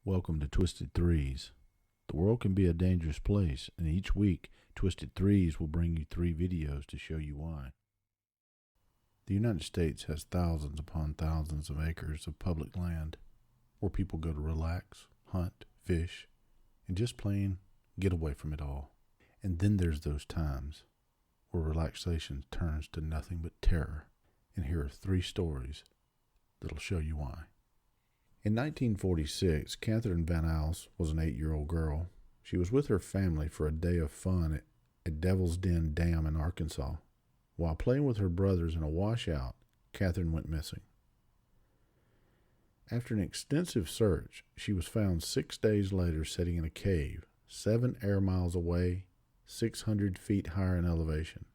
Welcome to Twisted Threes. The world can be a dangerous place, and each week, Twisted Threes will bring you 3 videos to show you why. The United States has thousands upon thousands of acres of public land where people go to relax, hunt, fish, and just plain get away from it all. And then there's those times where relaxation turns to nothing but terror. And here are 3 stories that'll show you why. In 1946, Catherine Van Als was an 8-year-old girl. She was with her family for a day of fun at Devil's Den Dam in Arkansas. While playing with her brothers in a washout, Catherine went missing. After an extensive search, she was found 6 days later sitting in a cave, 7 air miles away, 600 feet higher in elevation.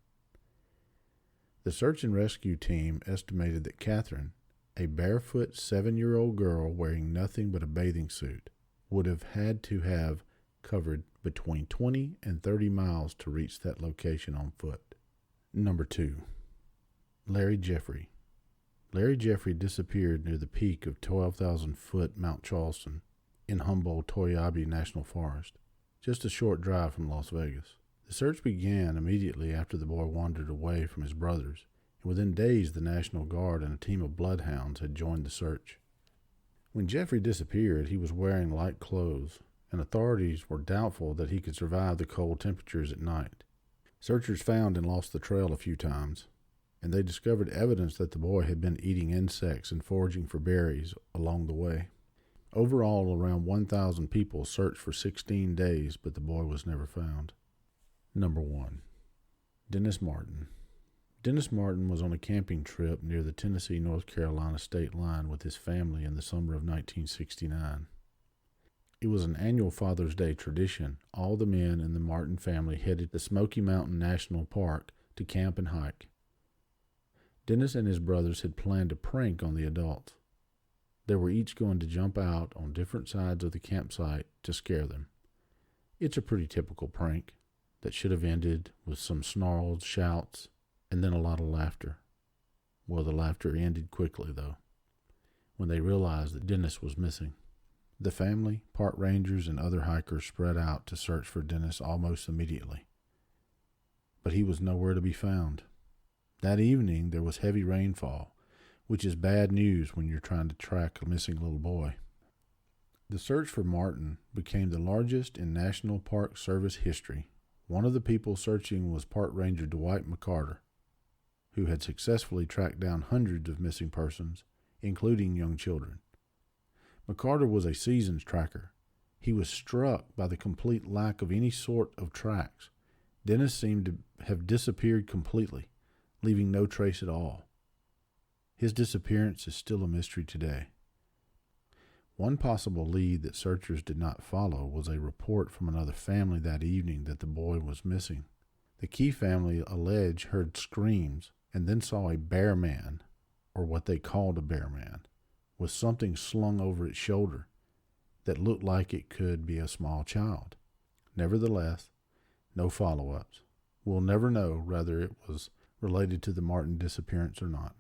The search and rescue team estimated that Catherine, a barefoot 7-year-old girl wearing nothing but a bathing suit, would have had to have covered between 20 and 30 miles to reach that location on foot. Number 2. Larry Jeffrey. Larry Jeffrey disappeared near the peak of 12,000-foot Mount Charleston in Humboldt-Toiyabe National Forest, just a short drive from Las Vegas. The search began immediately after the boy wandered away from his brothers, and within days the National Guard and a team of bloodhounds had joined the search. When Jeffrey disappeared, he was wearing light clothes, and authorities were doubtful that he could survive the cold temperatures at night. Searchers found and lost the trail a few times, and they discovered evidence that the boy had been eating insects and foraging for berries along the way. Overall, around 1,000 people searched for 16 days, but the boy was never found. Number 1. Dennis Martin. Dennis Martin was on a camping trip near the Tennessee-North Carolina state line with his family in the summer of 1969. It was an annual Father's Day tradition. All the men in the Martin family headed to Smoky Mountain National Park to camp and hike. Dennis and his brothers had planned a prank on the adults. They were each going to jump out on different sides of the campsite to scare them. It's a pretty typical prank that should have ended with some snarls, shouts, and then a lot of laughter. Well, the laughter ended quickly, though, when they realized that Dennis was missing. The family, park rangers, and other hikers spread out to search for Dennis almost immediately. But he was nowhere to be found. That evening, there was heavy rainfall, which is bad news when you're trying to track a missing little boy. The search for Martin became the largest in National Park Service history. One of the people searching was Park Ranger Dwight McCarter, who had successfully tracked down hundreds of missing persons, including young children. McCarter was a seasoned tracker. He was struck by the complete lack of any sort of tracks. Dennis seemed to have disappeared completely, leaving no trace at all. His disappearance is still a mystery today. One possible lead that searchers did not follow was a report from another family that evening that the boy was missing. The Key family alleged heard screams and then saw a bear man, or what they called a bear man, with something slung over its shoulder that looked like it could be a small child. Nevertheless, no follow-ups. We'll never know whether it was related to the Martin disappearance or not.